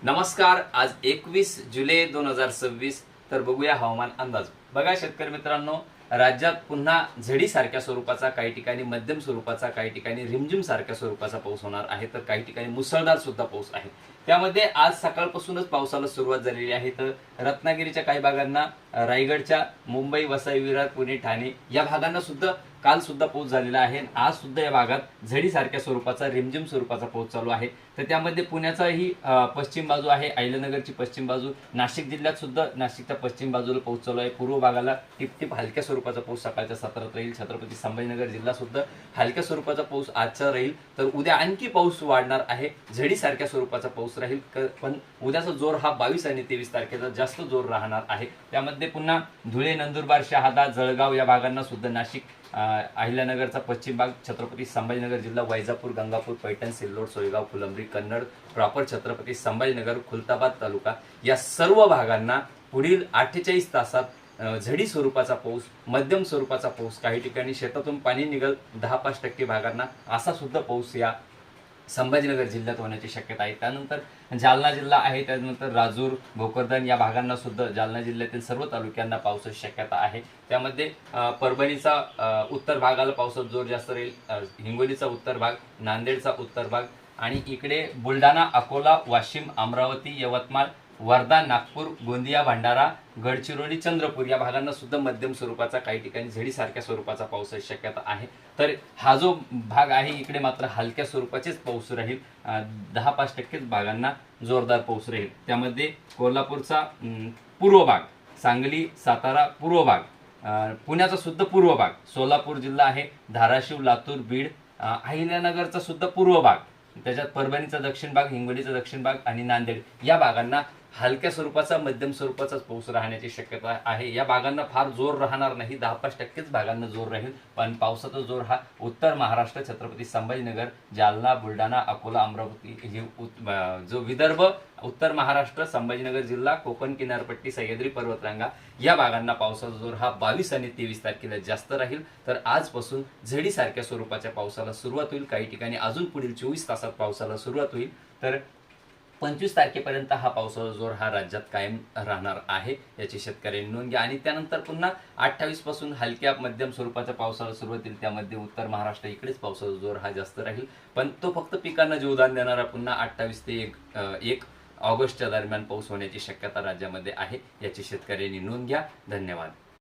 नमस्कार. आज 21 जुलै 2026. तर बघूया हवामान अंदाज. बघा शेतकरी मित्रांनो, राज्यात पुन्हा झडीसारख्या स्वरूपाचा, काही ठिकाणी मध्यम स्वरूपाचा, काही ठिकाणी रिमझिम सारख्या स्वरूपाचा पाऊस होणार आहे, तर काही ठिकाणी मुसळधार सुद्धा पाऊस आहे. त्यामध्ये आज सकाळपासूनच पावसाला सुरुवात झालेली आहे. तर रत्नागिरीच्या काही भागांना, रायगडच्या, मुंबई, वसई, विरार, पुणे, ठाणे या भागांना सुद्धा काल सुद्धा पाऊस झालेला आहे. आज सुद्धा या भागात झडीसारख्या स्वरूपाचा, रिमझिम स्वरूपाचा पाऊस चालू आहे. तर त्यामध्ये पुण्याचाही पश्चिम बाजू आहे, अहिल्यानगरची पश्चिम बाजू, नाशिक जिल्ह्यात सुद्धा नाशिकच्या पश्चिम बाजूला पाऊस चालू आहे. पूर्व भागाला टिपटिप हलक्या स्वरूपाचा पाऊस सकाळच्या सत्रात राहील. छत्रपती संभाजीनगर जिल्हा सुद्धा हलक्या स्वरूपाचा पाऊस आजचा राहील. तर उद्या आणखी पाऊस वाढणार आहे, झडीसारख्या स्वरूपाचा पाऊस राहील. पण उद्याचा जोर हा 22 आणि 23 तारखेचा जास्त जोर राहणार आहे. त्यामध्ये पुन्हा धुळे, नंदुरबार, शहादा, जळगाव या भागांना सुद्धा, नाशिक, अहिल्यानगरचा पश्चिम भाग, छत्रपती संभाजीनगर जिल्हा, वैजापूर, गंगापूर, पैठण, सिल्लोड, सोयगाव, फुलंब्री, कन्नड प्रॉपर, छत्रपती संभाजीनगर, खुलताबाद तालुका या सर्व भागांना पुढील 48 तासात झडी स्वरूपाचा पाऊस, मध्यम स्वरूपाचा पाऊस, काही ठिकाणी शेतातून पाणी निघल 10-5% भागांना असा सुद्धा पाऊस या संभाजीनगर जिल्ह्यात होण्याची शक्यता आहे. त्यानंतर जालना जिल्हा आहे, त्यानंतर राजूर, भोकरदन या भागांना सुद्धा, जालना जिल्ह्यातील सर्व तालुक्यांना पावसाची शक्यता आहे. त्यामध्ये परभणीचा उत्तर भागाला पावसाचा जोर जास्त राहील, हिंगोलीचा उत्तर भाग, नांदेडचा उत्तर भाग आणि इकडे बुलढाणा, अकोला, वाशिम, अमरावती, यवतमाळ, वर्धा, नागपूर, गोंदिया, भंडारा, गडचिरोली, चंद्रपूर या भागांना सुद्धा मध्यम स्वरूपाचा, काही ठिकाणी झडीसारख्या स्वरूपाचा पावसाची शक्यता आहे. तर हा जो भाग आहे इकडे मात्र हलक्या स्वरूपाचेच पाऊस राहील. 10-5% भागांना जोरदार पाऊस राहील. त्यामध्ये कोल्हापूरचा पूर्व भाग, सांगली, सातारा पूर्व भाग, पुण्याचा सुद्धा पूर्व भाग, सोलापूर जिल्हा आहे, धाराशिव, लातूर, बीड, अहिल्यानगरचा सुद्धा पूर्व भाग, त्याच्यात परभणीचा दक्षिण भाग, हिंगोलीचा दक्षिण भाग आणि नांदेड या भागांना हलक्या स्वरूपाचा, मध्यम स्वरूपाचाच पाऊस राहण्याची शक्यता आहे. या भागांना फार जोर राहणार नाही, 10-5%च भागांना जोर राहील. पण पावसाचा जोर हा उत्तर महाराष्ट्र, छत्रपती संभाजीनगर, जालना, बुलढाणा, अकोला, अमरावती, जो विदर्भ, उत्तर महाराष्ट्र, संभाजीनगर जिल्हा, कोकण किनारपट्टी, सह्याद्री पर्वतरांगा या भागांना पावसाचा जोर हा 22 आणि 23 तारखेला जास्त राहील. तर आजपासून झडीसारख्या स्वरूपाच्या पावसाला सुरुवात होईल. काही ठिकाणी अजून पुढील 24 तासात पावसाला सुरुवात होईल. तर 25 तारखेपर्यंत हा पावसाचा जोर हा राज्यात कायम राहणार आहे, याची शेतकऱ्यांनी नोंद घ्या. आणि त्यानंतर पुन्हा 28 पासून हलक्या मध्यम स्वरूपाच्या पावसाला सुरुवात होईल. त्यामध्ये उत्तर महाराष्ट्र इकडेच पावसाचा जोर हा जास्त राहील. पण तो फक्त पिकांना जीवदान देणारा पुन्हा 28 ते 1 ऑगस्टच्या दरम्यान पाऊस होण्याची शक्यता राज्यामध्ये आहे, याची शेतकऱ्यांनी नोंद घ्या. धन्यवाद.